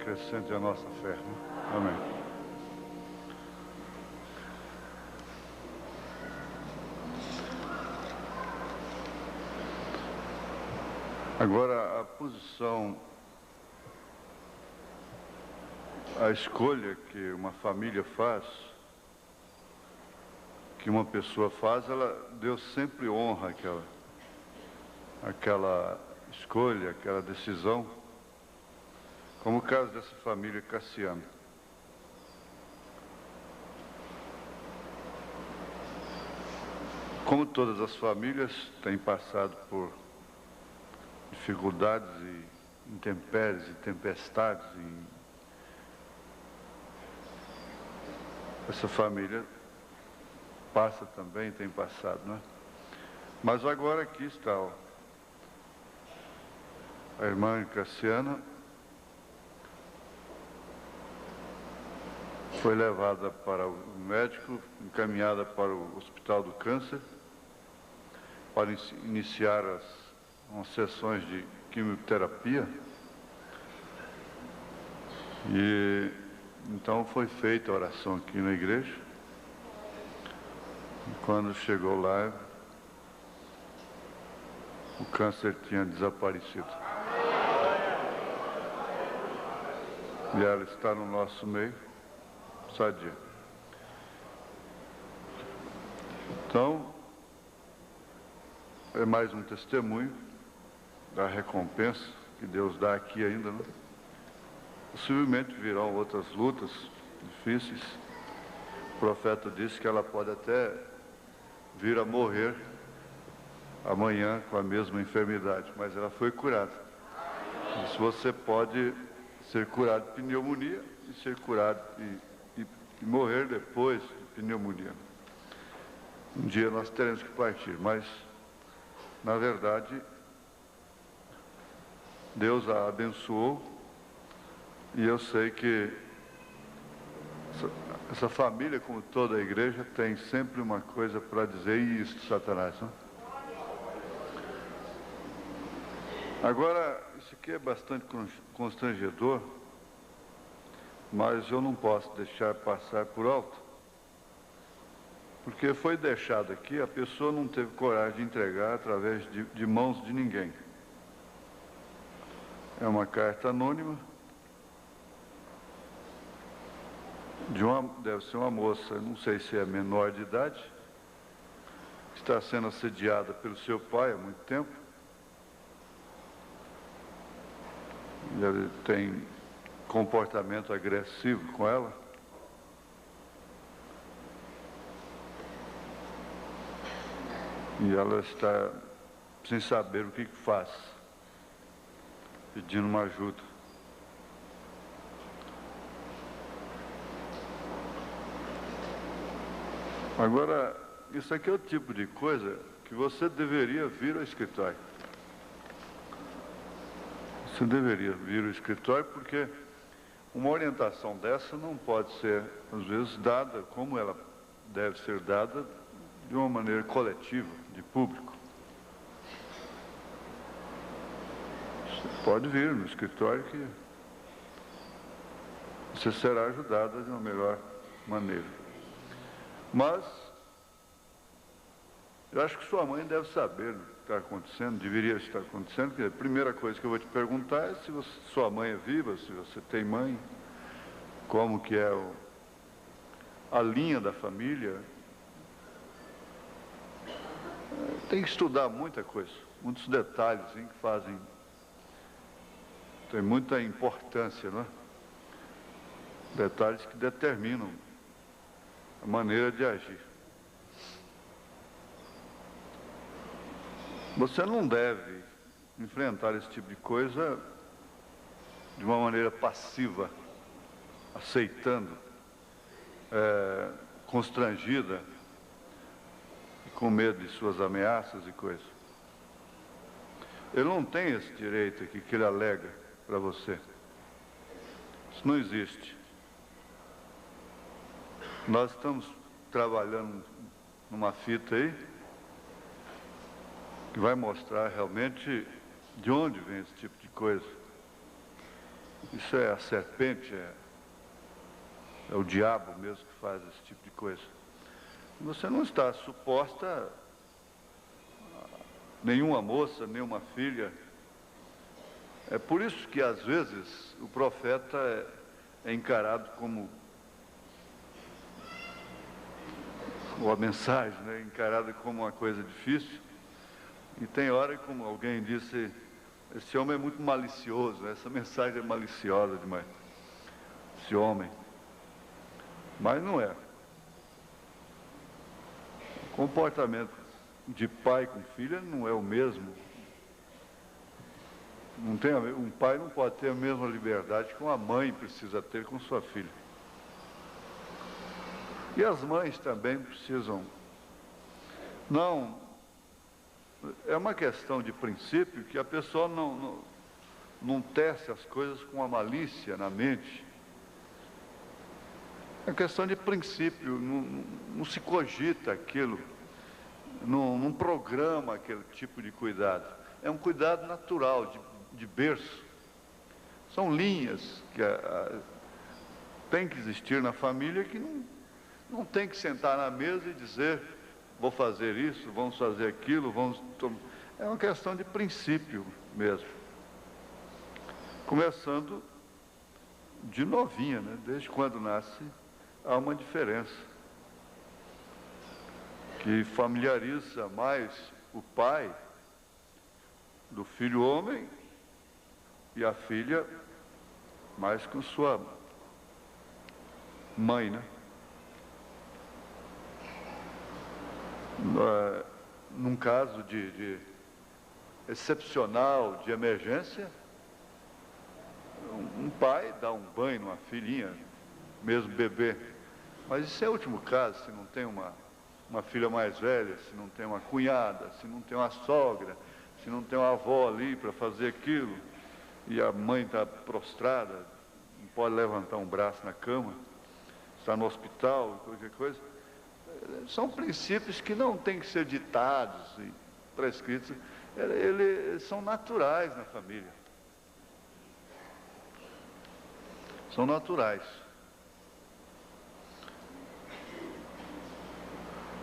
acrescente a nossa fé. Né? Amém. Agora, a posição, a escolha que uma família faz, que uma pessoa faz, Deus sempre honra aquela escolha, aquela decisão, como o caso dessa família Cassiano. Como todas as famílias têm passado por dificuldades e intempéries e tempestades, essa família passa também, tem passado, né? Mas agora aqui está a irmã Cassiana, foi levada para o médico, encaminhada para o Hospital do Câncer, para iniciar umas sessões de quimioterapia. E então foi feita a oração aqui na igreja. E quando chegou lá, o câncer tinha desaparecido. E ela está no nosso meio, sadia. Então, é mais um testemunho da recompensa que Deus dá aqui ainda, né? Possivelmente virão outras lutas difíceis. O profeta disse que ela pode até vir a morrer amanhã com a mesma enfermidade, mas ela foi curada. Disse, você pode ser curado de pneumonia e ser curado e morrer depois de pneumonia. Um dia nós teremos que partir, mas, na verdade, Deus a abençoou. E eu sei que essa família, como toda a igreja, tem sempre uma coisa para dizer, e isso, Satanás, não? Agora, isso aqui é bastante constrangedor, mas eu não posso deixar passar por alto, porque foi deixado aqui, a pessoa não teve coragem de entregar através de mãos de ninguém. É uma carta anônima, deve ser uma moça, não sei se é menor de idade, que está sendo assediada pelo seu pai há muito tempo. Ele tem comportamento agressivo com ela. E ela está sem saber o que faz, pedindo uma ajuda. Agora, isso aqui é o tipo de coisa que você deveria vir ao escritório. Você deveria vir ao escritório porque uma orientação dessa não pode ser, às vezes, dada como ela deve ser dada de uma maneira coletiva, de público. Você pode vir no escritório que você será ajudada de uma melhor maneira. Mas, eu acho que sua mãe deve saber o que está acontecendo, deveria estar acontecendo, porque a primeira coisa que eu vou te perguntar é se sua mãe é viva, se você tem mãe, como que é a linha da família. Tem que estudar muita coisa, muitos detalhes que fazem, tem muita importância, não é? Detalhes que determinam a maneira de agir. Você não deve enfrentar esse tipo de coisa de uma maneira passiva, aceitando, constrangida, com medo de suas ameaças e coisas. Ele não tem esse direito aqui que ele alega para você. Isso não existe. Nós estamos trabalhando numa fita aí que vai mostrar realmente de onde vem esse tipo de coisa. Isso é a serpente, é o diabo mesmo que faz esse tipo de coisa. Você não está suposta nenhuma moça, nenhuma filha. É por isso que às vezes o profeta é encarado como a mensagem, né? Encarada como uma coisa difícil. E tem hora, como alguém disse, esse homem é muito malicioso, essa mensagem é maliciosa demais, esse homem. Mas não é. O comportamento de pai com filha não é o mesmo. Não tem um pai não pode ter a mesma liberdade que uma mãe precisa ter com sua filha. E as mães também precisam. Não, é uma questão de princípio que a pessoa não tece as coisas com a malícia na mente. É questão de princípio, não se cogita aquilo, não programa aquele tipo de cuidado. É um cuidado natural, de berço. São linhas que tem que existir na família que não tem que sentar na mesa e dizer, vou fazer isso, vamos fazer aquilo, É uma questão de princípio mesmo. Começando de novinha, né? Desde quando nasce, há uma diferença que familiariza mais o pai do filho homem e a filha mais com sua mãe, né? Num caso de excepcional, de emergência, um pai dá um banho numa filhinha, mesmo bebê. Mas isso é o último caso, se não tem uma filha mais velha, se não tem uma cunhada, se não tem uma sogra, se não tem uma avó ali para fazer aquilo, e a mãe está prostrada, não pode levantar um braço na cama, está no hospital, qualquer coisa. São princípios que não têm que ser ditados e prescritos, eles são naturais na família. São naturais.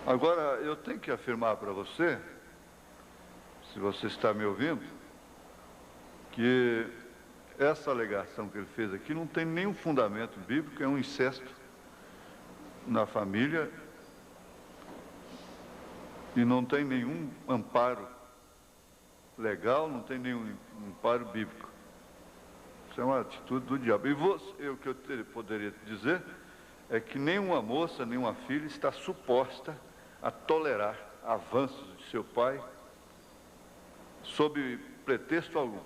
Agora, eu tenho que afirmar para você, se você está me ouvindo, que essa alegação que ele fez aqui não tem nenhum fundamento bíblico, é um incesto na família e não tem nenhum amparo legal, não tem nenhum amparo bíblico. Isso é uma atitude do diabo. E o que eu poderia dizer é que nenhuma moça, nenhuma filha está suposta a tolerar avanços de seu pai sob pretexto algum.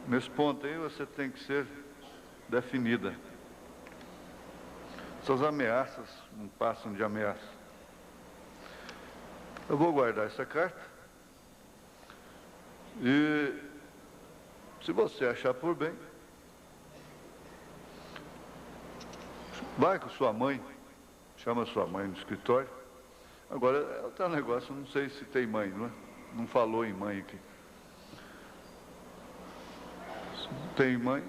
Nesse ponto aí você tem que ser definida. Essas ameaças não passam de ameaça. Eu vou guardar essa carta e, se você achar por bem, vai com sua mãe, chama sua mãe no escritório. Agora, tá um negócio, não sei se tem mãe, não é? Não falou em mãe aqui. Se tem mãe,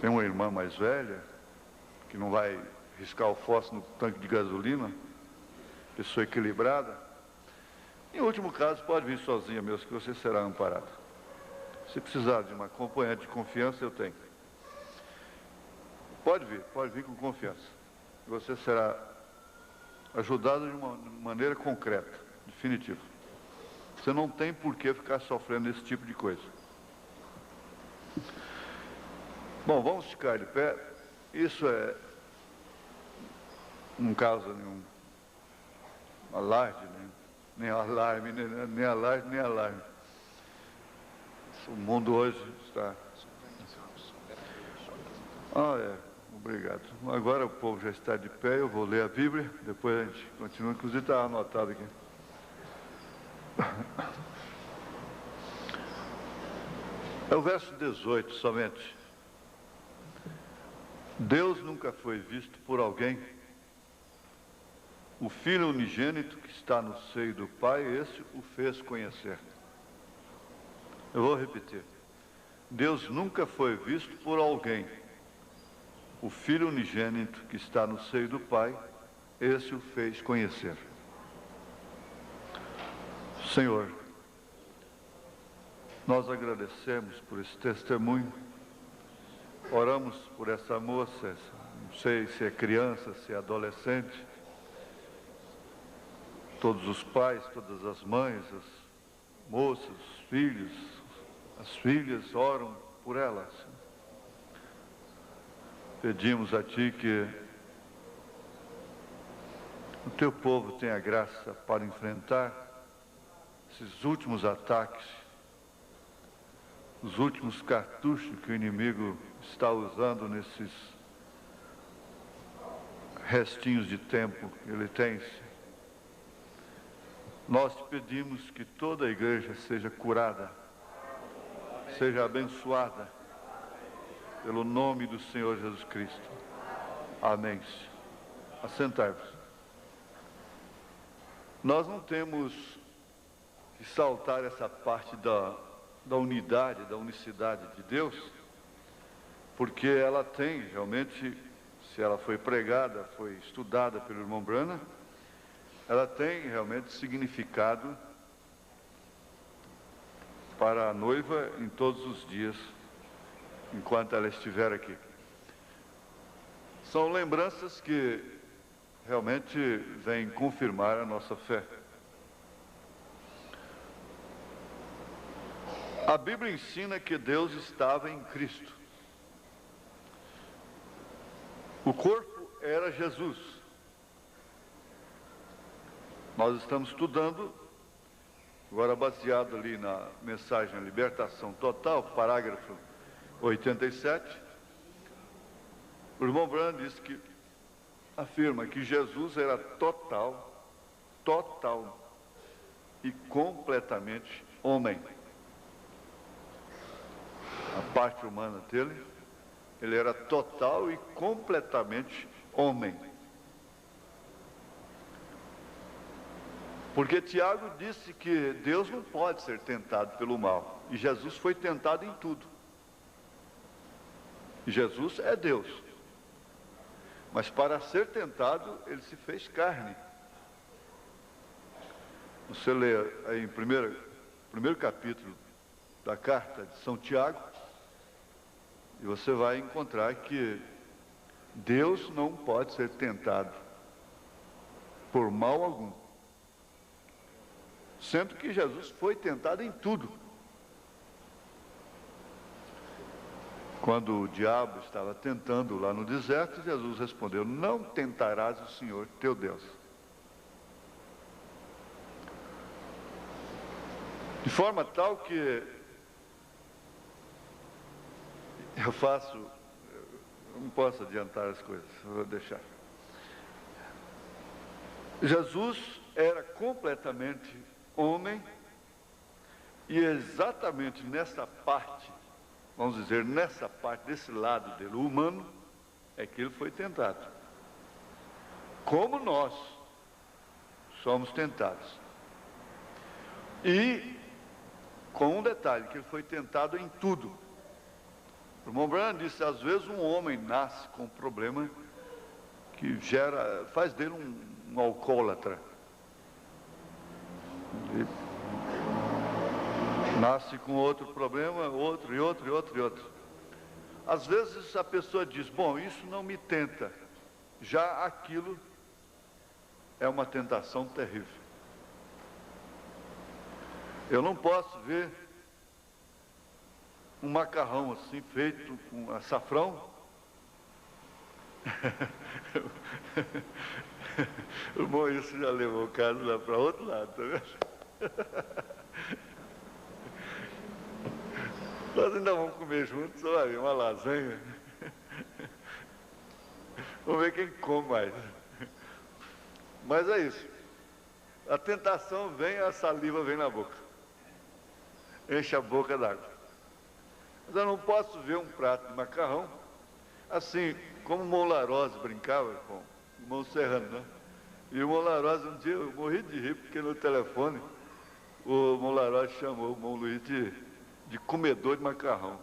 tem uma irmã mais velha, que não vai riscar o fósforo no tanque de gasolina, pessoa equilibrada. Em último caso, pode vir sozinha mesmo, que você será amparado. Se precisar de uma acompanhante de confiança, eu tenho. Pode vir com confiança. Você será ajudado de uma maneira concreta, definitiva. Você não tem por que ficar sofrendo esse tipo de coisa. Bom, vamos ficar de pé. Isso é, não causa nenhum alarde, nem alarme, nem alarde, nem alarme. O mundo hoje está... Obrigado. Agora o povo já está de pé, eu vou ler a Bíblia, depois a gente continua, inclusive está anotado aqui. É o verso 18 somente. Deus nunca foi visto por alguém. O Filho unigênito que está no seio do Pai, esse o fez conhecer. Eu vou repetir. Deus nunca foi visto por alguém. O Filho unigênito que está no seio do Pai, esse o fez conhecer. Senhor, nós agradecemos por esse testemunho. Oramos por essa moça, não sei se é criança, se é adolescente. Todos os pais, todas as mães, as moças, os filhos, as filhas oram por elas. Pedimos a Ti que o Teu povo tenha graça para enfrentar esses últimos ataques, os últimos cartuchos que o inimigo está usando nesses restinhos de tempo que ele tem. Nós te pedimos que toda a igreja seja curada, seja abençoada, pelo nome do Senhor Jesus Cristo. Amém. Assentai-vos. Nós não temos que saltar essa parte da unidade, da unicidade de Deus, porque ela tem realmente, se ela foi pregada, foi estudada pelo irmão Brana, ela tem realmente significado para a noiva em todos os dias, enquanto ela estiver aqui. São lembranças que realmente vêm confirmar a nossa fé. A Bíblia ensina que Deus estava em Cristo. O corpo era Jesus. Nós estamos estudando, agora baseado ali na mensagem Libertação Total, parágrafo 87, o irmão Branham diz que afirma que Jesus era total e completamente homem. A parte humana dele, ele era total e completamente homem. Porque Tiago disse que Deus não pode ser tentado pelo mal, e Jesus foi tentado em tudo. Jesus é Deus, mas para ser tentado, ele se fez carne. Você lê aí em primeiro capítulo da carta de São Tiago, e você vai encontrar que Deus não pode ser tentado por mal algum, sendo que Jesus foi tentado em tudo. Quando o diabo estava tentando lá no deserto, Jesus respondeu: não tentarás o Senhor teu Deus. De forma tal que eu não posso adiantar as coisas, vou deixar. Jesus era completamente homem, e exatamente nessa parte, vamos dizer, nessa parte, desse lado dele, o humano, é que ele foi tentado. Como nós somos tentados. E com um detalhe, que ele foi tentado em tudo. O irmão Branham disse, às vezes um homem nasce com um problema que faz dele um alcoólatra. Ele nasce com outro problema, outro. Às vezes a pessoa diz, bom, isso não me tenta. Já aquilo é uma tentação terrível. Eu não posso ver um macarrão assim feito com açafrão. O irmão, isso já levou o caso lá para outro lado, tá vendo? Nós ainda vamos comer juntos, olha, uma lasanha. Vamos ver quem come mais. Mas é isso. A tentação vem, a saliva vem na boca. Enche a boca d'água. Mas eu não posso ver um prato de macarrão, assim, como o irmão Larose brincava com o irmão Serrano, né? E o irmão Larose, um dia, eu morri de rir, porque no telefone, o irmão Larose chamou o irmão Luiz de comedor de macarrão.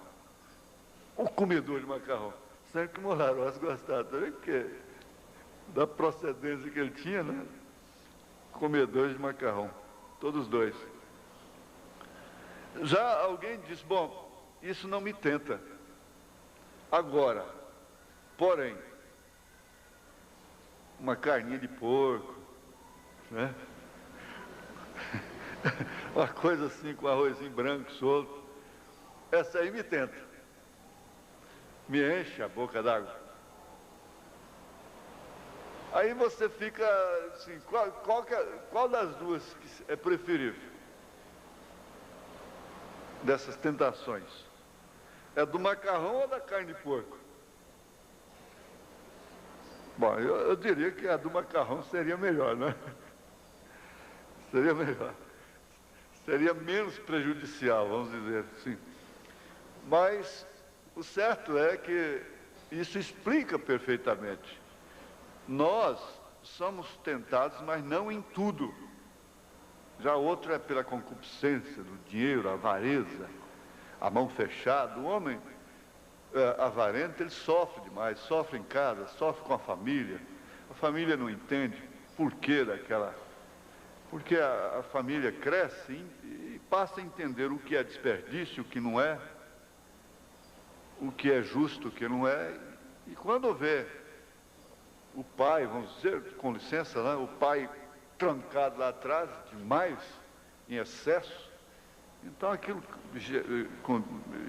O comedor de macarrão. Sempre que Molaroz gostava, porque da procedência que ele tinha, né? Comedores de macarrão, todos dois. Já alguém disse, bom, isso não me tenta. Agora, porém, uma carninha de porco, né? Uma coisa assim com arrozinho branco solto, essa aí me tenta. Me enche a boca d'água. Aí você fica assim, qual das duas é preferível? Dessas tentações? É do macarrão ou da carne de porco? Bom, eu diria que a do macarrão seria melhor, né? Seria melhor. Seria menos prejudicial, vamos dizer assim. Mas o certo é que isso explica perfeitamente. Nós somos tentados, mas não em tudo. Já outro é pela concupiscência do dinheiro, a avareza, a mão fechada. O homem avarento, ele sofre demais, sofre em casa, sofre com a família não entende porquê daquela... Porque a família cresce e passa a entender o que é desperdício, o que não é, o que é justo, o que não é. E quando vê o pai, vamos dizer, com licença, né, o pai trancado lá atrás, demais, em excesso, então aquilo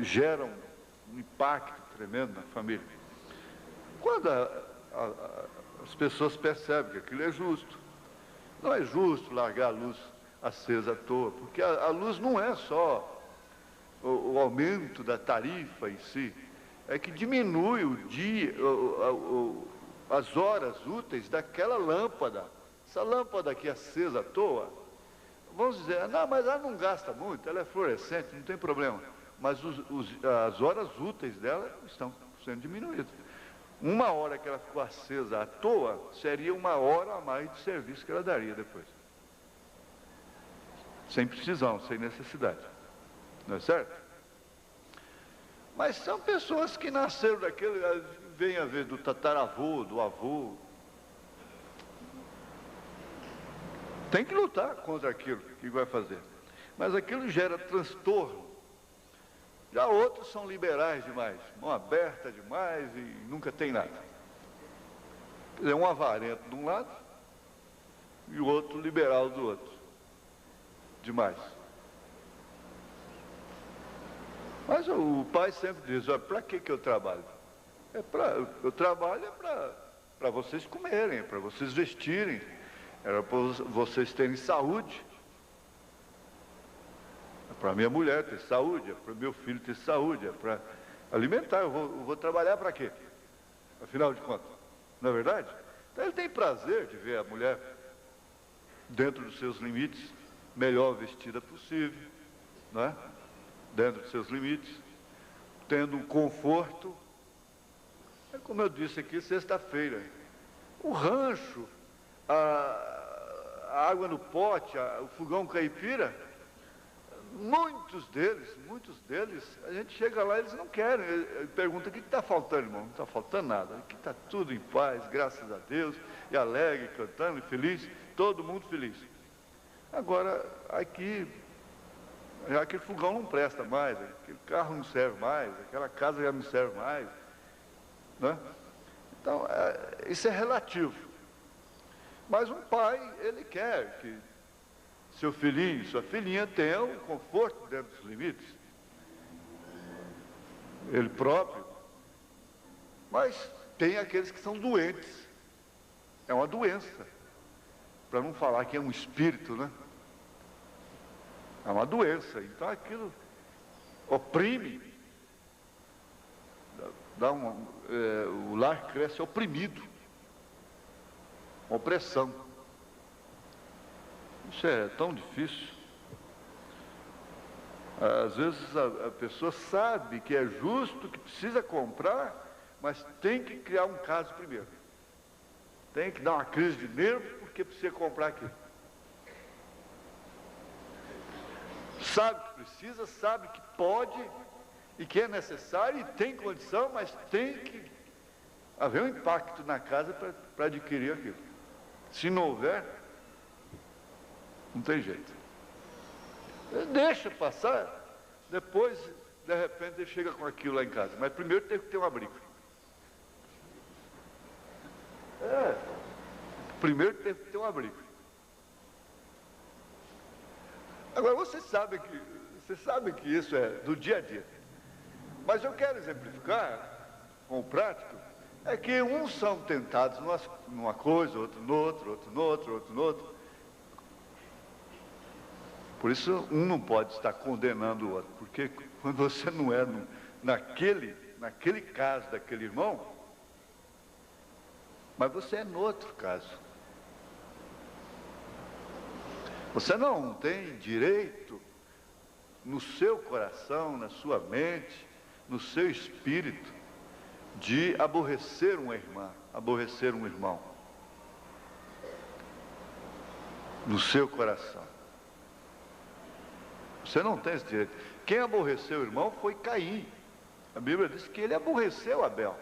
gera um impacto tremendo na família. Quando as pessoas percebem que aquilo é justo, não é justo largar a luz acesa à toa, porque a luz não é só o aumento da tarifa em si, é que diminui o dia, as horas úteis daquela lâmpada. Essa lâmpada aqui acesa à toa, vamos dizer, não, mas ela não gasta muito, ela é fluorescente, não tem problema. Mas as horas úteis dela estão sendo diminuídas. Uma hora que ela ficou acesa à toa, seria uma hora a mais de serviço que ela daria depois. Sem precisão, sem necessidade. Não é certo? Mas são pessoas que nasceram daquele, vem a ver do tataravô, do avô. Tem que lutar contra aquilo que vai fazer. Mas aquilo gera transtorno. Já outros são liberais demais, mão aberta demais e nunca tem nada. Quer dizer, um avarento de um lado e o outro liberal do outro. Demais. Mas o pai sempre diz, olha, para que eu trabalho? Eu trabalho para vocês comerem, para vocês vestirem, era para vocês terem saúde. É para minha mulher ter saúde, é para meu filho ter saúde, é para alimentar. Eu vou trabalhar para quê? Afinal de contas, não é verdade? Então ele tem prazer de ver a mulher dentro dos seus limites, melhor vestida possível, não é? Dentro dos seus limites, tendo um conforto. É como eu disse aqui sexta-feira, o rancho, a água no pote, o fogão caipira, muitos deles, a gente chega lá e eles não querem. Ele pergunta, o que está faltando, irmão? Não está faltando nada, aqui está tudo em paz, graças a Deus, e alegre, cantando, e feliz, todo mundo feliz. Agora, aqui, já aquele fogão não presta mais, aquele carro não serve mais, aquela casa já não serve mais, né? Então, isso é relativo. Mas um pai, ele quer que seu filhinho, sua filhinha tenham um conforto dentro dos limites. Ele próprio. Mas tem aqueles que são doentes. É uma doença. Para não falar que é um espírito, né? É uma doença. Então aquilo oprime. O lar cresce oprimido. Opressão. Isso é tão difícil. Às vezes a pessoa sabe que é justo, que precisa comprar, mas tem que criar um caso primeiro. Tem que dar uma crise de nervo porque precisa comprar aquilo. sabe que precisa, sabe que pode e que é necessário e tem condição, mas tem que haver um impacto na casa para adquirir aquilo. Se não houver, não tem jeito. Deixa passar, depois, de repente, ele chega com aquilo lá em casa. Mas primeiro tem que ter um abrigo. Primeiro tem que ter um abrigo. Agora, você sabe que isso é do dia a dia. Mas eu quero exemplificar, com o prático, é que uns são tentados numa coisa, outro no outro, outro no outro, outro no outro. Por isso, um não pode estar condenando o outro, porque quando você não é naquele caso daquele irmão, mas você é no outro caso. Você não tem direito no seu coração, na sua mente, no seu espírito, de aborrecer uma irmã, aborrecer um irmão. No seu coração. Você não tem esse direito. Quem aborreceu o irmão foi Caim. A Bíblia diz que ele aborreceu Abel.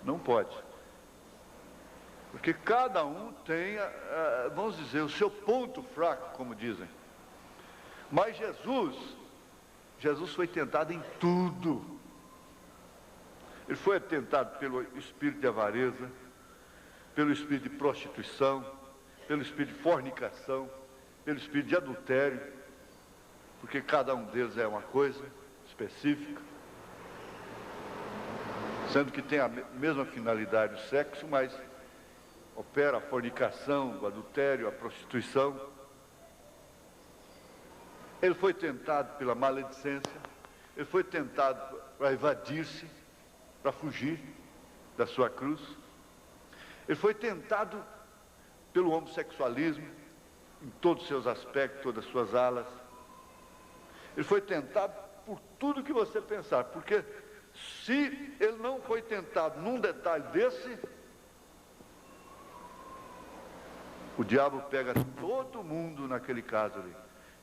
Não pode. Porque cada um tem, vamos dizer, o seu ponto fraco, como dizem. Mas Jesus foi tentado em tudo. Ele foi tentado pelo espírito de avareza, pelo espírito de prostituição, pelo espírito de fornicação, pelo espírito de adultério, porque cada um deles é uma coisa específica, sendo que tem a mesma finalidade do sexo, mas opera a fornicação, o adultério, a prostituição. Ele foi tentado pela maledicência, ele foi tentado para evadir-se, para fugir da sua cruz. Ele foi tentado pelo homossexualismo, em todos os seus aspectos, todas as suas alas. Ele foi tentado por tudo que você pensar, porque se ele não foi tentado num detalhe desse, o diabo pega todo mundo naquele caso ali.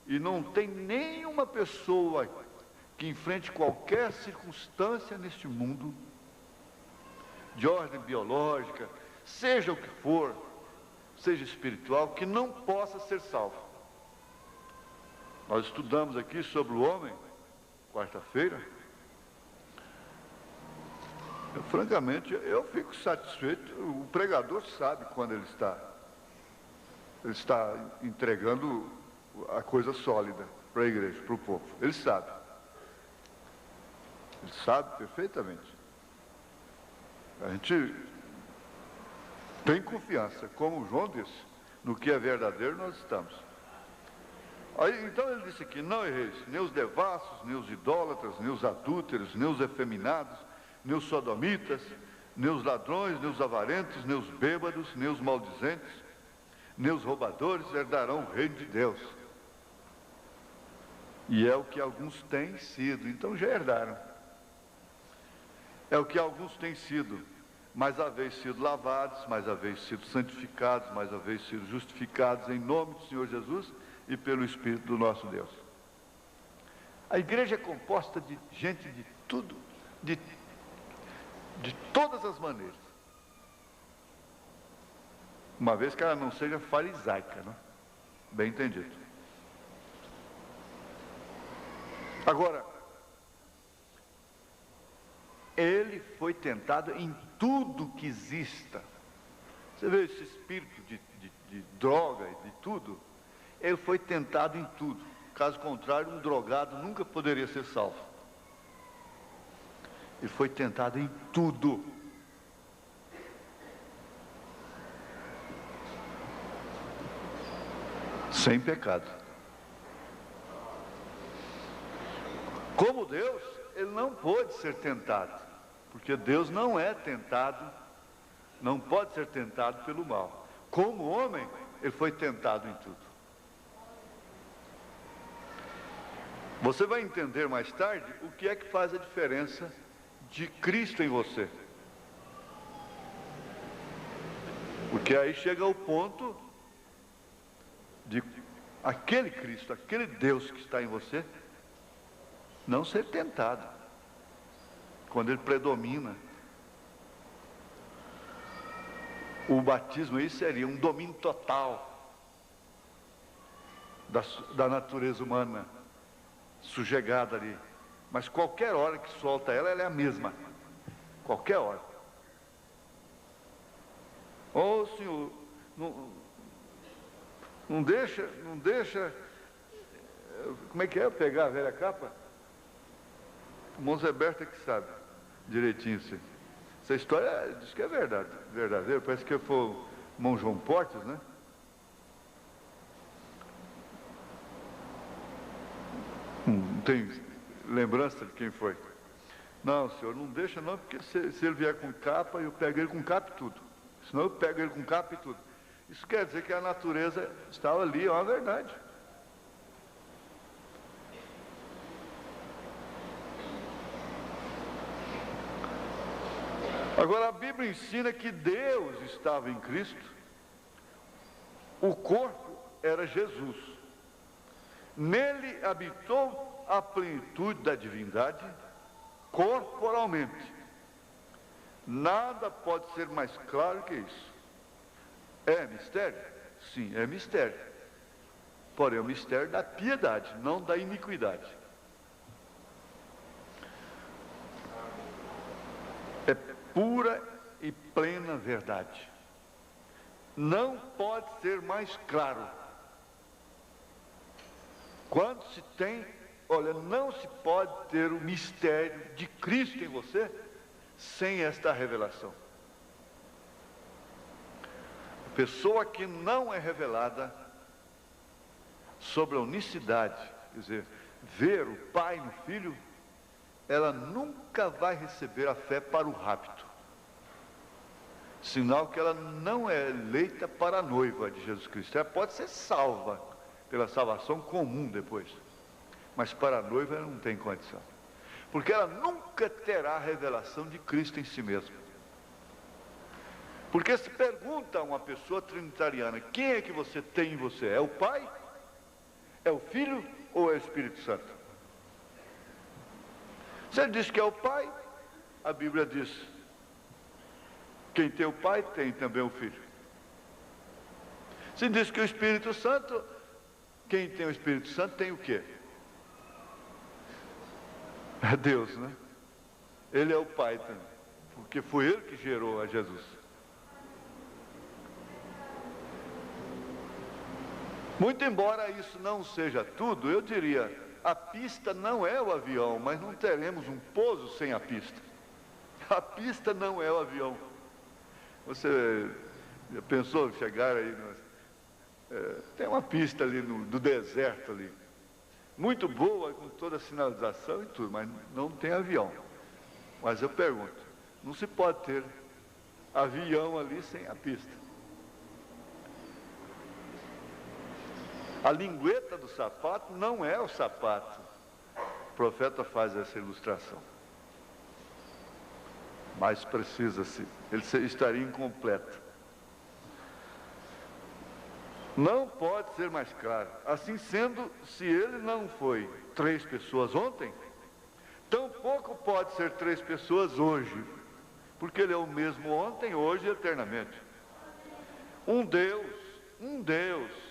E não tem nenhuma pessoa que enfrente qualquer circunstância neste mundo, de ordem biológica, seja o que for, seja espiritual, que não possa ser salvo. Nós estudamos aqui sobre o homem, quarta-feira. Francamente, eu fico satisfeito. O pregador sabe quando ele está entregando a coisa sólida para a igreja, para o povo. Ele sabe perfeitamente. A gente tem confiança, como o João disse, no que é verdadeiro nós estamos. Aí, então ele disse aqui: não erreis, nem os devassos, nem os idólatras, nem os adúlteros, nem os efeminados, nem os sodomitas, nem os ladrões, nem os avarentos, nem os bêbados, nem os maldizentes, nem os roubadores herdarão o reino de Deus. E é o que alguns têm sido, então já herdaram. É o que alguns têm sido, mas haveis sido lavados, mas haveis sido santificados, mas haveis sido justificados em nome do Senhor Jesus e pelo Espírito do nosso Deus. A igreja é composta de gente de tudo, de todas as maneiras. Uma vez que ela não seja farisaica, né? Bem entendido. Agora, ele foi tentado em tudo que exista. Você vê esse espírito de droga e de tudo? Ele foi tentado em tudo. Caso contrário, um drogado nunca poderia ser salvo. Ele foi tentado em tudo. Sem pecado. Como Deus, ele não pôde ser tentado, porque Deus não é tentado, não pode ser tentado pelo mal. Como homem, ele foi tentado em tudo. Você vai entender mais tarde o que é que faz a diferença de Cristo em você. Porque aí chega o ponto de aquele Cristo, aquele Deus que está em você, não ser tentado, quando ele predomina. O batismo aí seria um domínio total da natureza humana, sujegada ali. Mas qualquer hora que solta ela, ela é a mesma. Qualquer hora. Ô Senhor, não deixa, como é que é pegar a velha capa? O Monseberto é que sabe direitinho assim. Essa história diz que é verdade, verdadeira, parece que foi o irmão João Portes, né? Não tem lembrança de quem foi. Não, senhor, não deixa não, porque se ele vier com capa, eu pego ele com capa e tudo. Senão eu pego ele com capa e tudo. Isso quer dizer que a natureza estava ali, é uma verdade. Agora a Bíblia ensina que Deus estava em Cristo, o corpo era Jesus, nele habitou a plenitude da divindade corporalmente. Nada pode ser mais claro que isso. É mistério? Sim, é mistério. Porém, é o mistério da piedade, não da iniquidade. É pura e plena verdade. Não pode ser mais claro. Quando se tem, olha, não se pode ter o mistério de Cristo em você sem esta revelação. A pessoa que não é revelada sobre a unicidade, quer dizer, ver o Pai no Filho, ela nunca vai receber a fé para o rapto. Sinal que ela não é eleita para a noiva de Jesus Cristo. Ela pode ser salva pela salvação comum depois, mas para a noiva ela não tem condição, porque ela nunca terá a revelação de Cristo em si mesma. Porque se pergunta a uma pessoa trinitariana: quem é que você tem em você? É o Pai? É o Filho ou é o Espírito Santo? Se ele diz que é o Pai, a Bíblia diz: quem tem o Pai tem também o Filho. Se diz que o Espírito Santo, quem tem o Espírito Santo tem o quê? É Deus, né? Ele é o Pai também, porque foi Ele que gerou a Jesus. Muito embora isso não seja tudo, eu diria: a pista não é o avião, mas não teremos um pouso sem a pista. A pista não é o avião. Você já pensou em chegar aí? Tem uma pista ali do deserto ali, muito boa, com toda a sinalização e tudo, mas não tem avião. Mas eu pergunto: não se pode ter avião ali sem a pista. A lingueta do sapato não é o sapato. O profeta faz essa ilustração. Mas precisa-se, ele estaria incompleto. Não pode ser mais claro. Assim sendo, se ele não foi 3 pessoas ontem, tampouco pode ser 3 pessoas hoje, porque ele é o mesmo ontem, hoje e eternamente. Um Deus.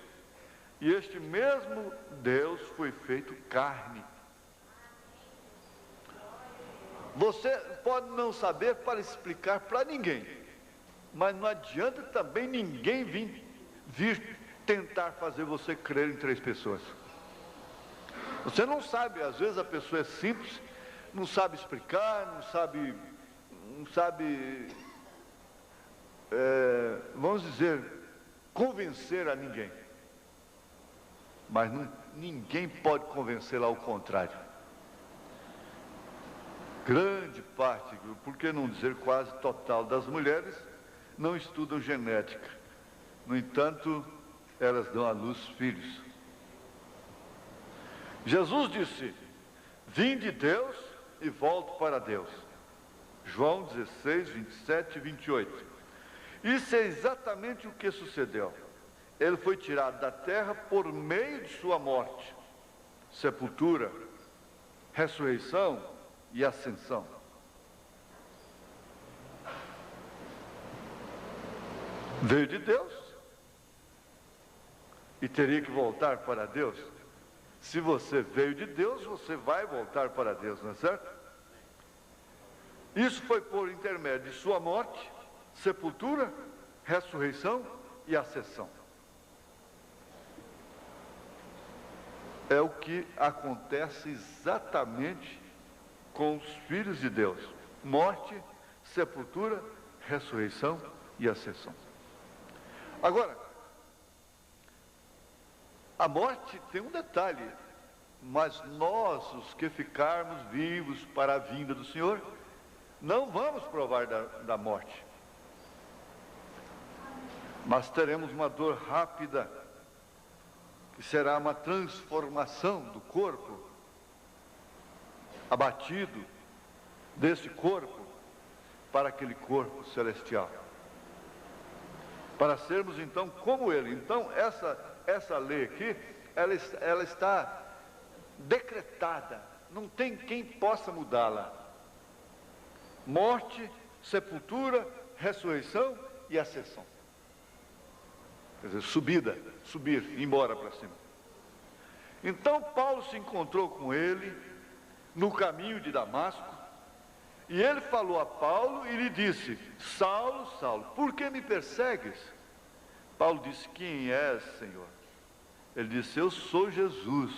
E este mesmo Deus foi feito carne. Você pode não saber para explicar para ninguém, mas não adianta também ninguém vir tentar fazer você crer em 3 pessoas. Você não sabe, às vezes a pessoa é simples, não sabe explicar, não sabe, vamos dizer, convencer a ninguém. Mas ninguém pode convencê-la ao contrário. Grande parte, por que não dizer quase total, das mulheres não estudam genética. No entanto, elas dão à luz filhos. Jesus disse: vim de Deus e volto para Deus. João 16, 27 e 28. Isso é exatamente o que sucedeu. ele foi tirado da terra por meio de sua morte, sepultura, ressurreição e ascensão. Veio de Deus e teria que voltar para Deus. Se você veio de Deus, você vai voltar para Deus, não é certo? Isso foi por intermédio de sua morte, sepultura, ressurreição e ascensão. É o que acontece exatamente com os filhos de Deus: morte, sepultura, ressurreição e ascensão. Agora, a morte tem um detalhe: mas nós, os que ficarmos vivos para a vinda do Senhor, não vamos provar da morte, mas teremos uma dor rápida, que será uma transformação do corpo abatido, desse corpo para aquele corpo celestial, para sermos então como Ele. Então essa lei aqui, ela está decretada, não tem quem possa mudá-la. Morte, sepultura, ressurreição e ascensão. Quer dizer, subir, ir embora para cima. Então Paulo se encontrou com ele no caminho de Damasco, e ele falou a Paulo e lhe disse: Saulo, Saulo, por que me persegues? Paulo disse: quem és, Senhor? Ele disse: eu sou Jesus.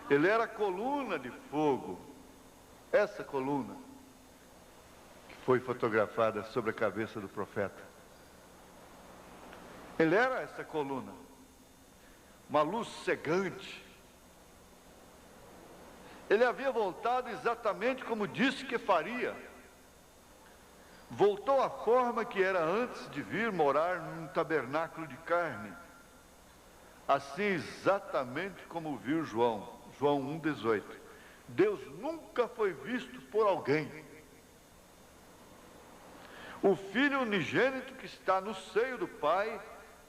Ele era a coluna de fogo, essa coluna que foi fotografada sobre a cabeça do profeta. Ele era essa coluna, uma luz cegante. Ele havia voltado exatamente como disse que faria. Voltou à forma que era antes de vir morar num tabernáculo de carne. Assim exatamente como viu João 1,18. Deus nunca foi visto por alguém. O Filho unigênito que está no seio do Pai,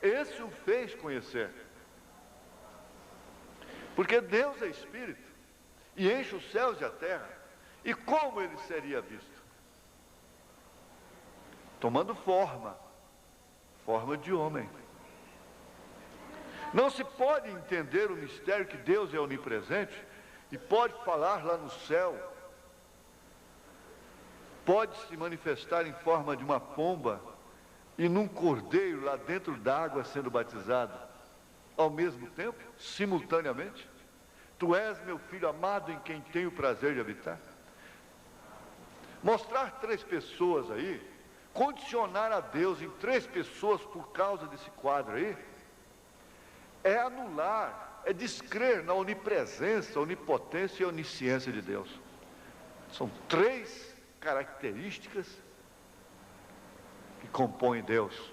esse o fez conhecer. Porque Deus é Espírito e enche os céus e a terra. E como ele seria visto? Tomando forma de homem. Não se pode entender o mistério que Deus é onipresente e pode falar lá no céu, pode se manifestar em forma de uma pomba e num cordeiro lá dentro d'água sendo batizado, ao mesmo tempo, simultaneamente. Tu és meu filho amado em quem tenho o prazer de habitar. Mostrar 3 pessoas aí, condicionar a Deus em 3 pessoas por causa desse quadro aí, é anular, é descrer na onipresença, onipotência e onisciência de Deus. São 3 características que compõem Deus.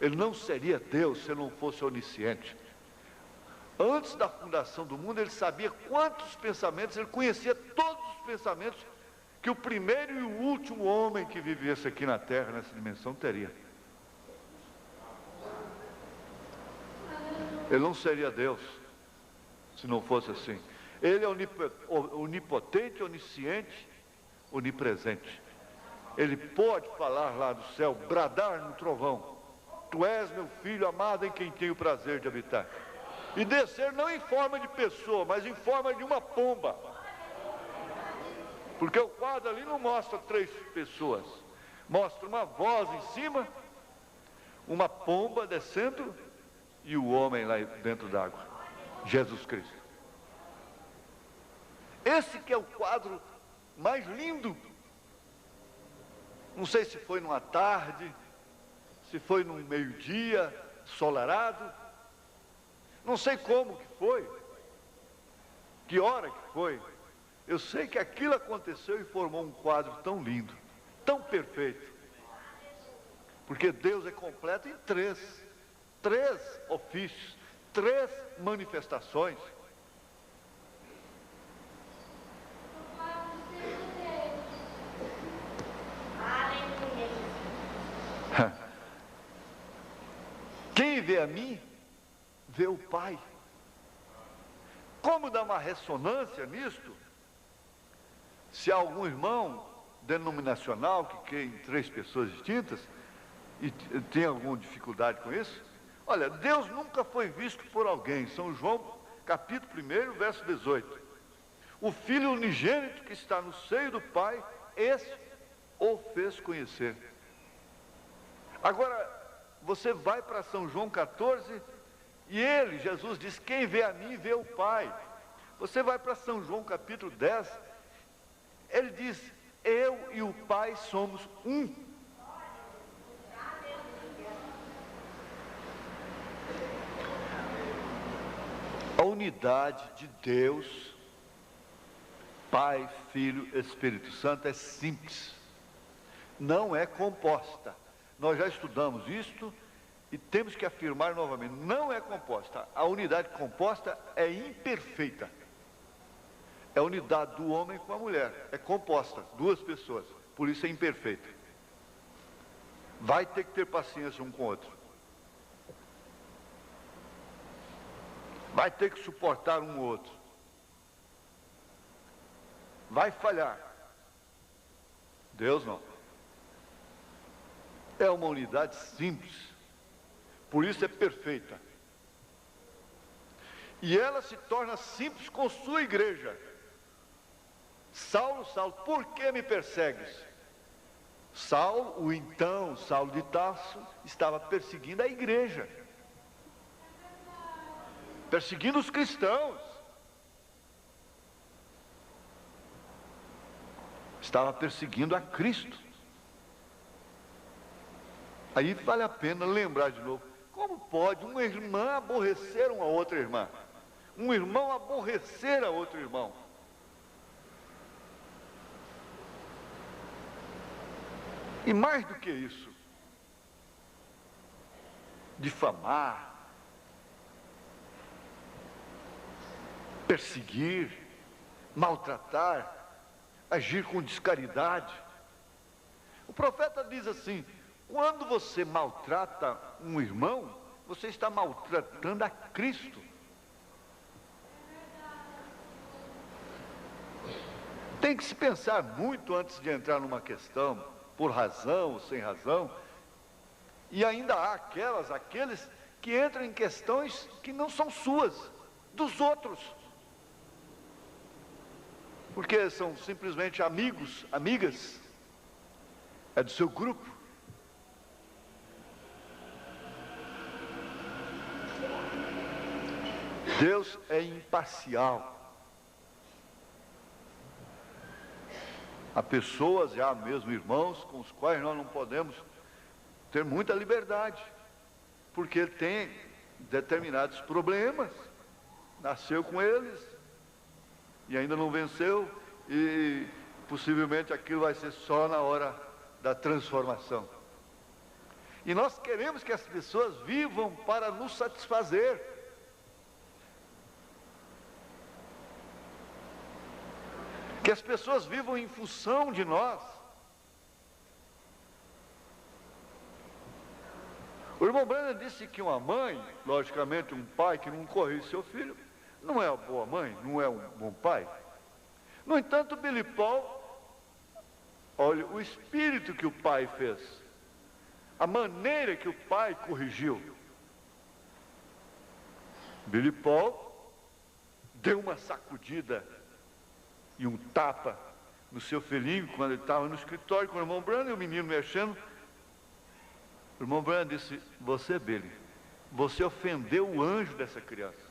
Ele não seria Deus se não fosse onisciente. Antes da fundação do mundo, ele sabia quantos pensamentos, ele conhecia todos os pensamentos que o primeiro e o último homem que vivesse aqui na terra, nessa dimensão, teria. Ele não seria Deus se não fosse assim. Ele é onipotente, onisciente, onipresente. Ele pode falar lá do céu, bradar no trovão: tu és meu filho amado em quem tenho o prazer de habitar. E descer não em forma de pessoa, mas em forma de uma pomba. Porque o quadro ali não mostra 3 pessoas, mostra uma voz em cima, uma pomba descendo e o homem lá dentro d'água, Jesus Cristo. Esse que é o quadro mais lindo. Não sei se foi numa tarde, se foi num meio-dia, ensolarado, não sei como que foi, que hora que foi. Eu sei que aquilo aconteceu e formou um quadro tão lindo, tão perfeito. Porque Deus é completo em 3 ofícios, 3 manifestações. Quem vê a mim, vê o Pai. Como dá uma ressonância nisto? Se há algum irmão denominacional que crê em 3 pessoas distintas e tem alguma dificuldade com isso, olha, Deus nunca foi visto por alguém. São João, capítulo 1, verso 18. O Filho unigênito que está no seio do Pai, esse o fez conhecer. Agora, você vai para São João 14, e ele, Jesus, diz: quem vê a mim, vê o Pai. Você vai para São João capítulo 10, ele diz: eu e o Pai somos um. A unidade de Deus, Pai, Filho, Espírito Santo, é simples, não é composta. Nós já estudamos isto e temos que afirmar novamente: não é composta. A unidade composta é imperfeita. É a unidade do homem com a mulher, é composta, 2 pessoas, por isso é imperfeita. Vai ter que ter paciência um com o outro, vai ter que suportar um ao outro, vai falhar. Deus não. É uma unidade simples, por isso é perfeita. E ela se torna simples com sua igreja. Saulo, Saulo, por que me persegues? Saulo, o então Saulo de Tarso, estava perseguindo a igreja, perseguindo os cristãos, estava perseguindo a Cristo. Aí vale a pena lembrar de novo: como pode uma irmã aborrecer uma outra irmã? Um irmão aborrecer a outro irmão? E mais do que isso, difamar, perseguir, maltratar, agir com descaridade. O profeta diz assim: quando você maltrata um irmão, você está maltratando a Cristo. Tem que se pensar muito antes de entrar numa questão, por razão ou sem razão. E ainda há aqueles que entram em questões que não são suas, dos outros, porque são simplesmente amigos, amigas, é do seu grupo. Deus é imparcial. Há pessoas e há mesmo irmãos com os quais nós não podemos ter muita liberdade, porque ele tem determinados problemas, nasceu com eles e ainda não venceu, e possivelmente aquilo vai ser só na hora da transformação. E nós queremos que as pessoas vivam para nos satisfazer. Que as pessoas vivam em função de nós. O irmão Branham disse que uma mãe, logicamente um pai que não corrige seu filho, não é uma boa mãe, não é um bom pai. No entanto, Billy Paul, olha o espírito que o pai fez, a maneira que o pai corrigiu. Billy Paul deu uma sacudida e um tapa no seu filhinho quando ele estava no escritório com o irmão Branham, e o menino mexendo. O irmão Branham disse: você, Billy, você ofendeu o anjo dessa criança.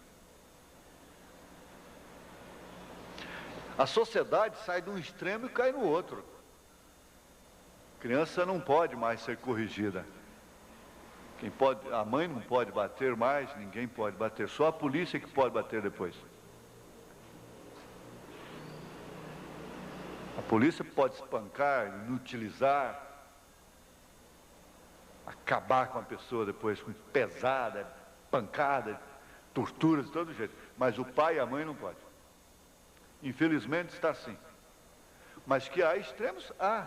A sociedade sai de um extremo e cai no outro. A criança não pode mais ser corrigida. A mãe não pode bater mais, ninguém pode bater, só a polícia que pode bater depois. A polícia pode espancar, inutilizar, acabar com a pessoa depois, com pesada, pancada, torturas de todo jeito. Mas o pai e a mãe não podem. Infelizmente está assim. Mas que há extremos, há.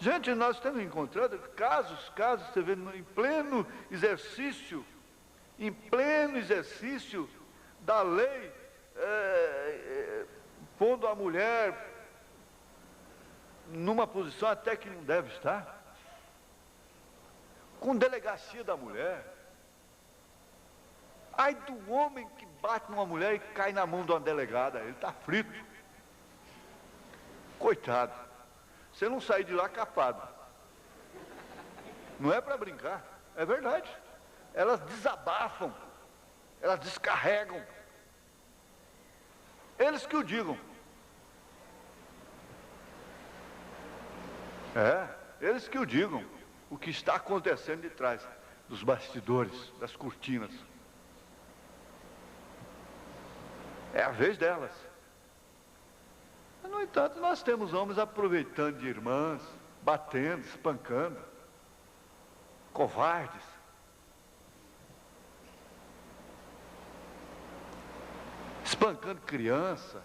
Gente, nós temos encontrado casos, você vê, em pleno exercício da lei, pondo a mulher numa posição até que não deve estar, com delegacia da mulher. Ai do homem que bate numa mulher e cai na mão de uma delegada, ele está frito. Coitado, você não sair de lá capado. Não é para brincar, é verdade. Elas desabafam, elas descarregam. Eles que o digam. Eles que o digam o que está acontecendo de trás dos bastidores, das cortinas. É a vez delas. Mas, no entanto, nós temos homens aproveitando de irmãs, batendo, espancando, covardes. Espancando criança,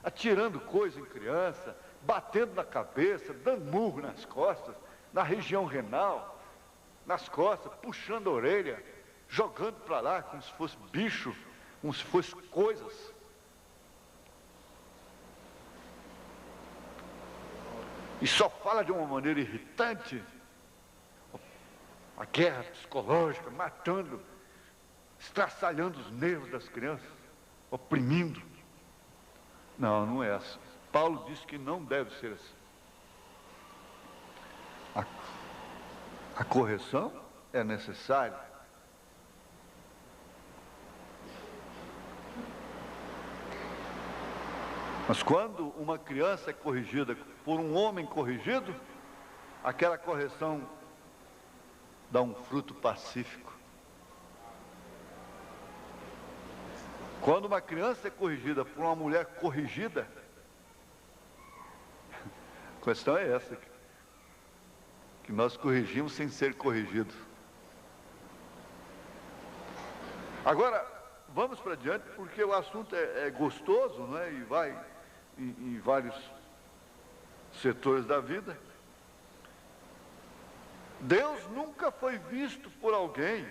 atirando coisa em criança, batendo na cabeça, dando murro nas costas, na região renal, nas costas, puxando a orelha, jogando para lá como se fosse bicho, como se fosse coisas. E só fala de uma maneira irritante, a guerra psicológica, matando, estraçalhando os nervos das crianças, oprimindo. Não, não é assim. Paulo disse que não deve ser assim. A correção é necessária. Mas quando uma criança é corrigida por um homem corrigido, aquela correção dá um fruto pacífico. Quando uma criança é corrigida por uma mulher corrigida, a questão é essa, que nós corrigimos sem ser corrigidos. Agora, vamos para diante, porque o assunto é gostoso, né? E vai em vários setores da vida. Deus nunca foi visto por alguém.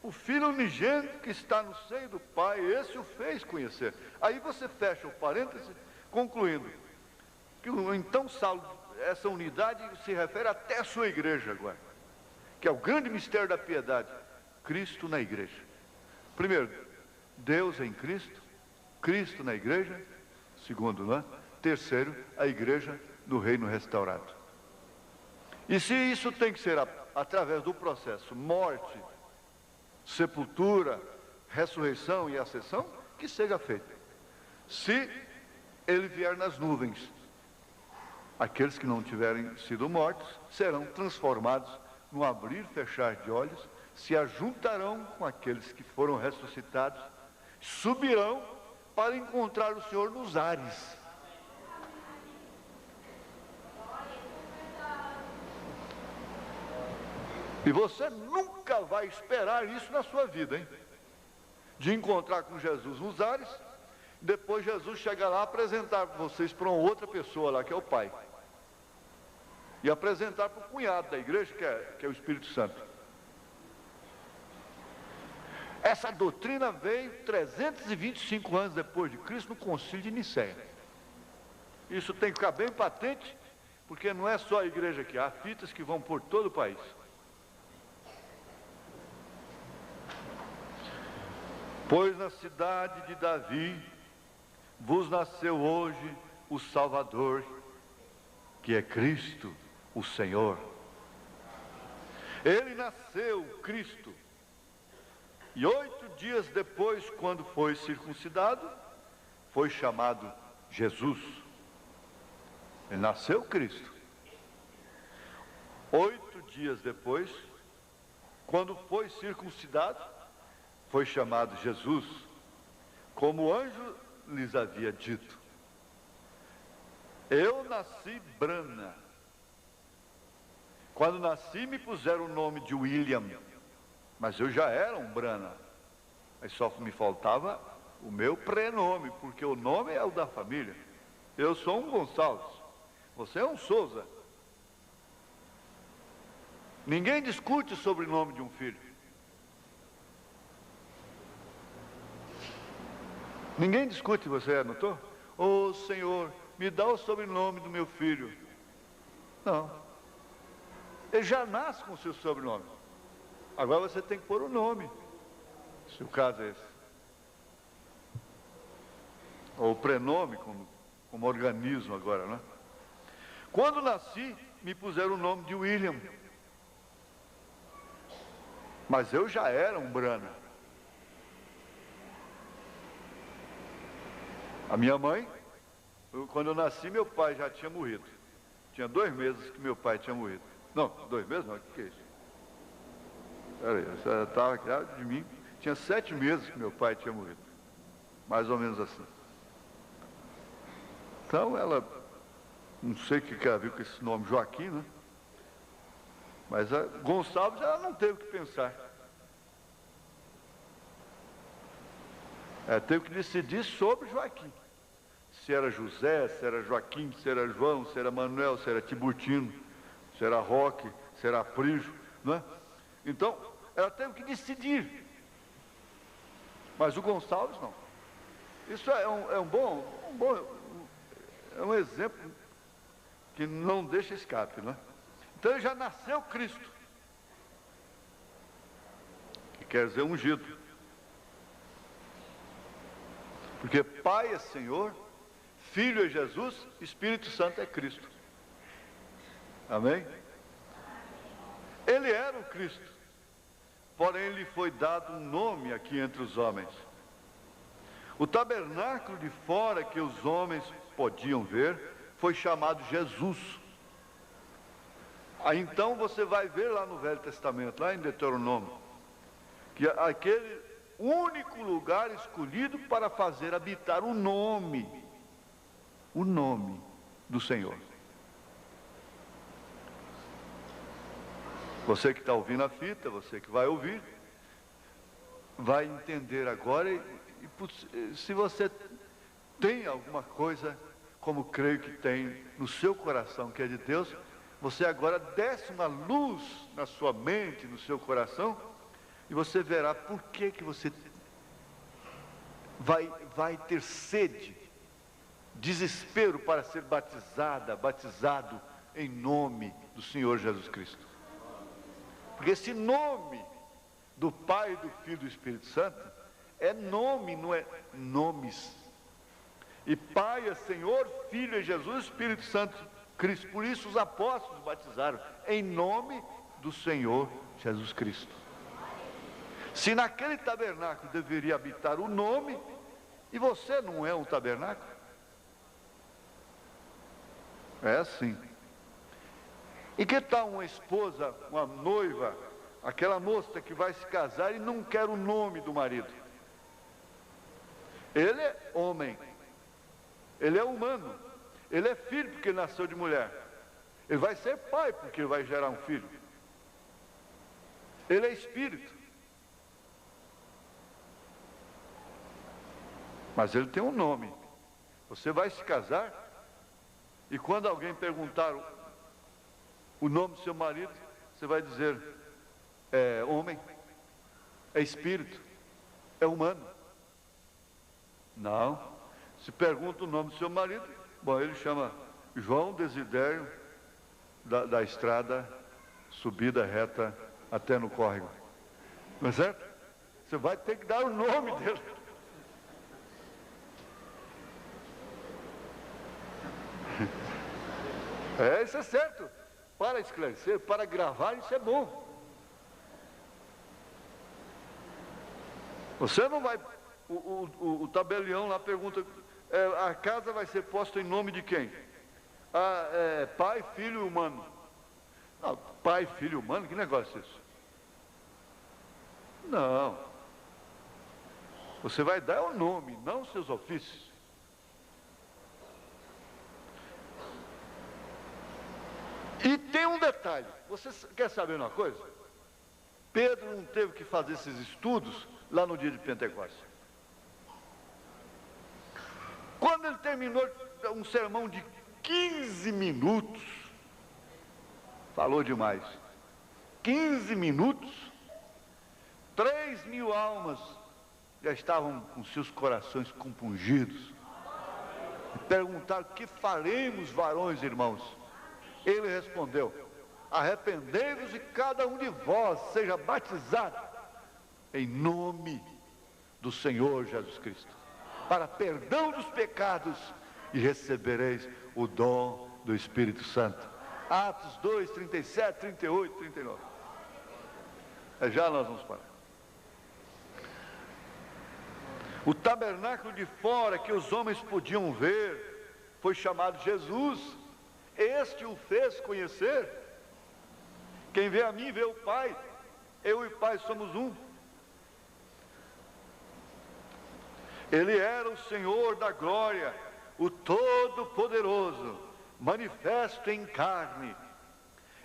O Filho unigênito que está no seio do Pai, esse o fez conhecer. Aí você fecha o parêntese, concluindo que então Saulo, essa unidade se refere até à sua igreja agora, que é o grande mistério da piedade, Cristo na igreja. Primeiro, Deus em Cristo, Cristo na igreja. Segundo, não é? Terceiro, a igreja no reino restaurado. E se isso tem que ser através do processo morte, sepultura, ressurreição e ascensão, que seja feito. Se ele vier nas nuvens, aqueles que não tiverem sido mortos serão transformados no abrir e fechar de olhos, se ajuntarão com aqueles que foram ressuscitados, subirão para encontrar o Senhor nos ares. E você nunca vai esperar isso na sua vida, hein? De encontrar com Jesus nos ares, depois Jesus chega lá apresentar vocês para uma outra pessoa lá, que é o Pai. E apresentar para o cunhado da igreja, que é o Espírito Santo. Essa doutrina veio 325 anos depois de Cristo, no Concílio de Nicéia. Isso tem que ficar bem patente, porque não é só a igreja aqui, há fitas que vão por todo o país. Pois na cidade de Davi vos nasceu hoje o Salvador, que é Cristo, o Senhor. Ele nasceu, Cristo, e 8 dias depois, quando foi circuncidado, foi chamado Jesus. Ele nasceu, Cristo. 8 dias depois, quando foi circuncidado, foi chamado Jesus, como o anjo lhes havia dito. Eu nasci Brana. Quando nasci me puseram o nome de William, mas eu já era um Brana. Aí só me faltava o meu prenome, porque o nome é o da família. Eu sou um Gonçalves, você é um Souza. Ninguém discute sobre o nome de um filho. Ninguém discute, você anotou? Ô Senhor, me dá o sobrenome do meu filho. Não. Ele já nasce com o seu sobrenome. Agora você tem que pôr o nome, se o caso é esse. Ou o prenome, como organismo agora, né? Quando nasci, me puseram o nome de William. Mas eu já era um Brana. A minha mãe, quando eu nasci, meu pai já tinha morrido. Tinha 2 meses que meu pai tinha morrido. Não, 2 meses não, o que é isso? Peraí, você estava grávida de mim. Tinha 7 meses que meu pai tinha morrido. Mais ou menos assim. Então ela, não sei o que ela viu com esse nome Joaquim, né? Mas a Gonçalves ela não teve que pensar. Ela teve que decidir sobre Joaquim. Se era José, se era Joaquim, se era João, se era Manuel, se era Tiburtino, se era Roque, se era Aprígio, né? Então, ela teve que decidir. Mas o Gonçalves não. Isso é um exemplo que não deixa escape, né? Então ele já nasceu Cristo, que quer dizer ungido. Porque Pai é Senhor, Filho é Jesus, Espírito Santo é Cristo. Amém? Ele era o Cristo, porém lhe foi dado um nome aqui entre os homens. O tabernáculo de fora que os homens podiam ver foi chamado Jesus. Aí então você vai ver lá no Velho Testamento, lá em Deuteronômio, que aquele único lugar escolhido para fazer habitar o nome do Senhor. Você que está ouvindo a fita, você que vai ouvir, vai entender agora, e se você tem alguma coisa, como creio que tem no seu coração, que é de Deus, você agora desce uma luz na sua mente, no seu coração, e você verá por que você vai ter sede, desespero para ser batizado em nome do Senhor Jesus Cristo. Porque esse nome do Pai, do Filho e do Espírito Santo é nome, não é nomes. E Pai é Senhor, Filho é Jesus, Espírito Santo, Cristo. Por isso os apóstolos batizaram em nome do Senhor Jesus Cristo. Se naquele tabernáculo deveria habitar o nome, e você não é um tabernáculo? É assim. E que tal uma esposa, uma noiva, aquela moça que vai se casar e não quer o nome do marido? Ele é homem, ele é humano, ele é filho porque nasceu de mulher, ele vai ser pai porque vai gerar um filho, ele é espírito, mas ele tem um nome. Você vai se casar e quando alguém perguntar o nome do seu marido, você vai dizer: é homem, é espírito, é humano. Não. Se pergunta o nome do seu marido, bom, ele chama João Desidério da estrada subida reta até no córrego. Não é certo? Você vai ter que dar o nome dele. Isso é certo. Para esclarecer, para gravar, isso é bom. Você não vai... O tabelião lá pergunta: a casa vai ser posta em nome de quem? Pai, filho e humano. Não, pai, filho e humano, que negócio é isso? Não. Você vai dar o nome, não os seus ofícios. E tem um detalhe, você quer saber uma coisa? Pedro não teve que fazer esses estudos lá no dia de Pentecostes. Quando ele terminou um sermão de 15 minutos, falou demais. 15 minutos, 3.000 almas já estavam com seus corações compungidos. E perguntaram: que faremos, varões e irmãos? Ele respondeu: arrependei-vos e cada um de vós seja batizado em nome do Senhor Jesus Cristo, para perdão dos pecados, e recebereis o dom do Espírito Santo. Atos 2, 37, 38, 39. Já nós vamos parar. O tabernáculo de fora, que os homens podiam ver, foi chamado Jesus. Este o fez conhecer. Quem vê a mim vê o Pai. Eu e o Pai somos um. Ele era o Senhor da glória, o Todo-Poderoso, manifesto em carne.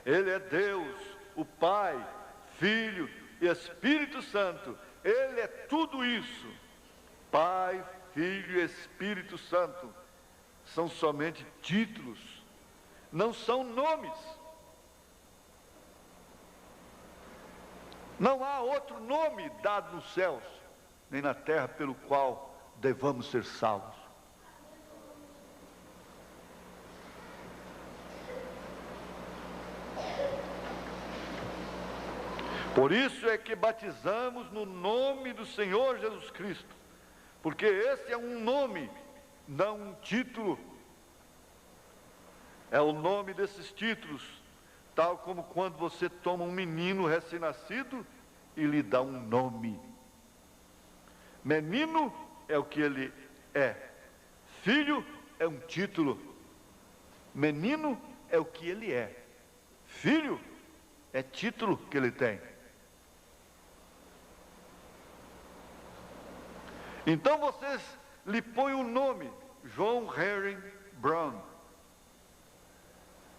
Ele é Deus, o Pai, Filho e Espírito Santo. Ele é tudo isso. Pai, Filho e Espírito Santo são somente títulos, não são nomes. Não há outro nome dado nos céus, nem na terra, pelo qual devamos ser salvos. Por isso é que batizamos no nome do Senhor Jesus Cristo, porque esse é um nome, não um título. É o nome desses títulos, tal como quando você toma um menino recém-nascido e lhe dá um nome. Menino é o que ele é. Filho é um título. Menino é o que ele é. Filho é título que ele tem. Então vocês lhe põem o nome John Henry Brown.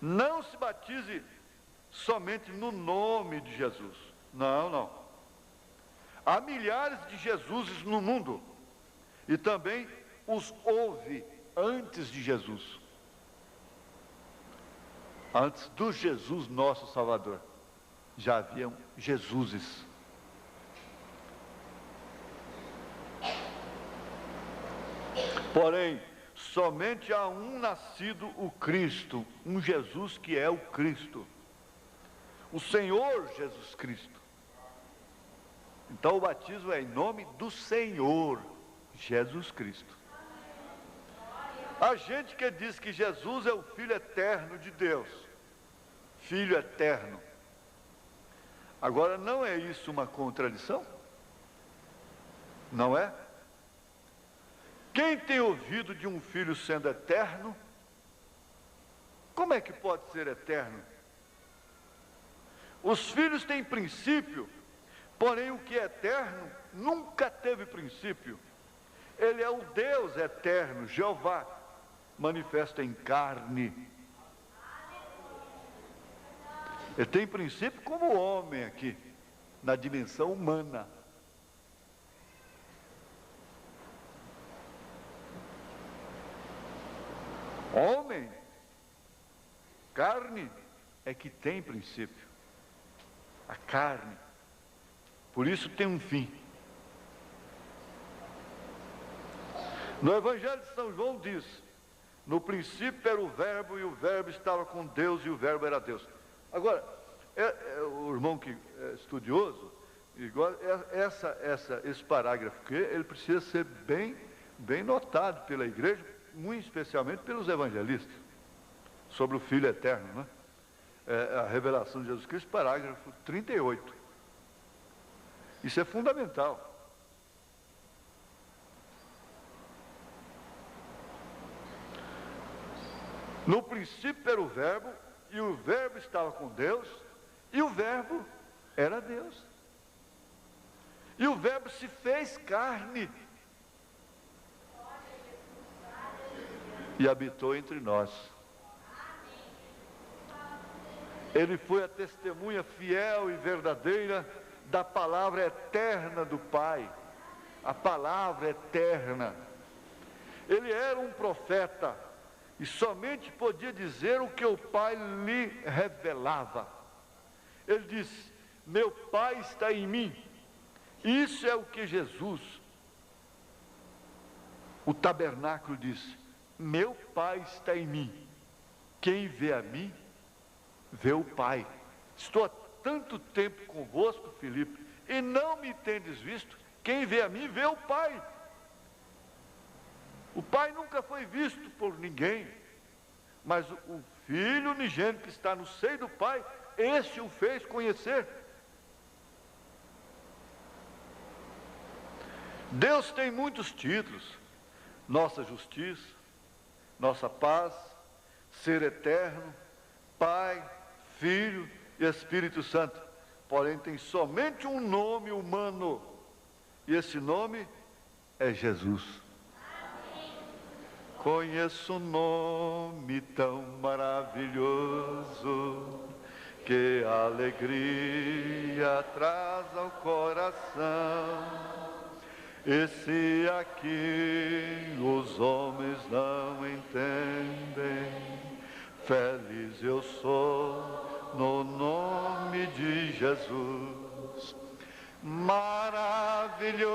Não se batize somente no nome de Jesus. Não, não. Há milhares de Jesuses no mundo, e também os houve antes de Jesus. Antes do Jesus nosso Salvador, já haviam Jesuses. Porém, somente há um nascido, o Cristo, um Jesus que é o Cristo, o Senhor Jesus Cristo. Então o batismo é em nome do Senhor Jesus Cristo. A gente que diz que Jesus é o Filho eterno de Deus, Filho eterno. Agora, não é isso uma contradição? Não é? Quem tem ouvido de um filho sendo eterno, como é que pode ser eterno? Os filhos têm princípio, porém o que é eterno nunca teve princípio. Ele é o Deus eterno, Jeová, manifesto em carne. Ele tem princípio como homem aqui, na dimensão humana. Homem, carne, é que tem princípio. A carne. Por isso tem um fim. No Evangelho de São João diz: no princípio era o Verbo, e o Verbo estava com Deus, e o Verbo era Deus. Agora, o irmão que é estudioso, igual, esse parágrafo que ele precisa ser bem notado pela igreja, muito especialmente pelos evangelistas, sobre o Filho eterno, né? A revelação de Jesus Cristo, parágrafo 38. Isso é fundamental. No princípio era o Verbo, e o Verbo estava com Deus, e o Verbo era Deus. E o Verbo se fez carne e habitou entre nós. Ele foi a testemunha fiel e verdadeira da palavra eterna do Pai, a palavra eterna. Ele era um profeta e somente podia dizer o que o Pai lhe revelava. Ele diz: meu Pai está em mim. Isso é o que Jesus, o tabernáculo, disse: meu Pai está em mim. Quem vê a mim, vê o Pai. Estou há tanto tempo convosco, Filipe, e não me tendes visto. Quem vê a mim, vê o Pai. O Pai nunca foi visto por ninguém, mas o Filho unigênito que está no seio do Pai, esse o fez conhecer. Deus tem muitos títulos: nossa justiça, nossa paz, ser eterno, Pai, Filho e Espírito Santo. Porém, tem somente um nome humano, e esse nome é Jesus. Conheço um nome tão maravilhoso, que alegria traz ao coração. E se aqui os homens não entendem, feliz eu sou no nome de Jesus. Maravilhoso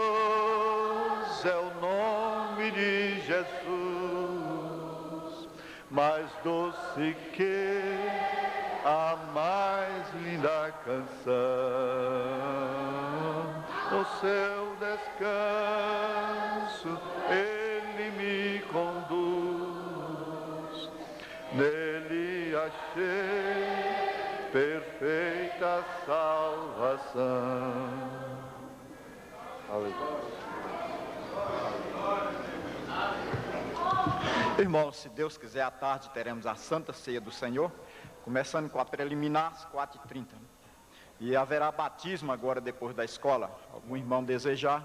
é o nome de Jesus, mais doce que a mais linda canção. No seu descanso Ele me conduz, nele achei perfeita salvação. Aleluia. Irmãos, se Deus quiser, à tarde teremos a Santa Ceia do Senhor, começando com a preliminar às 4h30. E haverá batismo agora depois da escola. Algum irmão desejar,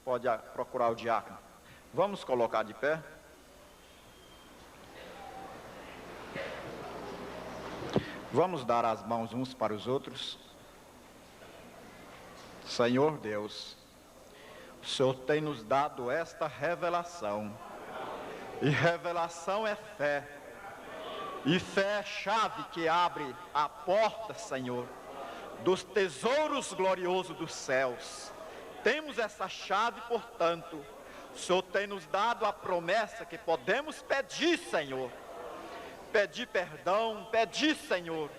pode procurar o diácono. Vamos colocar de pé. Vamos dar as mãos uns para os outros. Senhor Deus, o Senhor tem nos dado esta revelação. E revelação é fé. E fé é a chave que abre a porta, Senhor, dos tesouros gloriosos dos céus. Temos essa chave, portanto, o Senhor tem nos dado a promessa que podemos pedir, Senhor. Pedir perdão, pedir, Senhor,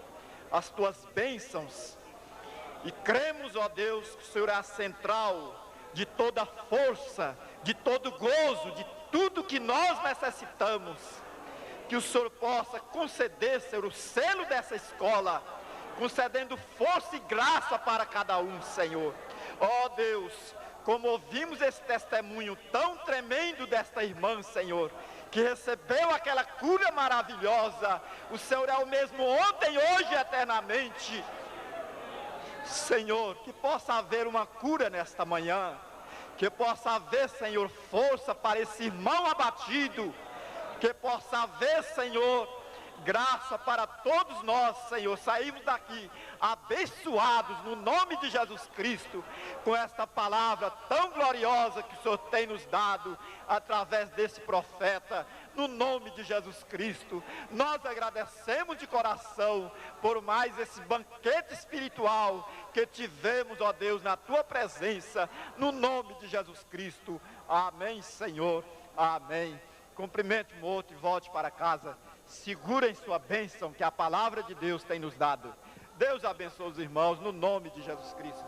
as Tuas bênçãos. E cremos, ó Deus, que o Senhor é a central de toda força, de todo gozo, de tudo que nós necessitamos. Que o Senhor possa conceder, Senhor, o selo dessa escola, concedendo força e graça para cada um, Senhor. Ó Deus, como ouvimos esse testemunho tão tremendo desta irmã, Senhor, que recebeu aquela cura maravilhosa. O Senhor é o mesmo ontem, hoje e eternamente. Senhor, que possa haver uma cura nesta manhã, que possa haver, Senhor, força para esse irmão abatido, que possa haver, Senhor, graça para todos nós, Senhor, saímos daqui abençoados no nome de Jesus Cristo, com esta palavra tão gloriosa que o Senhor tem nos dado através desse profeta, no nome de Jesus Cristo. Nós agradecemos de coração por mais esse banquete espiritual que tivemos, ó Deus, na Tua presença, no nome de Jesus Cristo. Amém, Senhor, amém. Cumprimente o outro e volte para casa. Segurem sua bênção que a palavra de Deus tem nos dado. Deus abençoe os irmãos no nome de Jesus Cristo.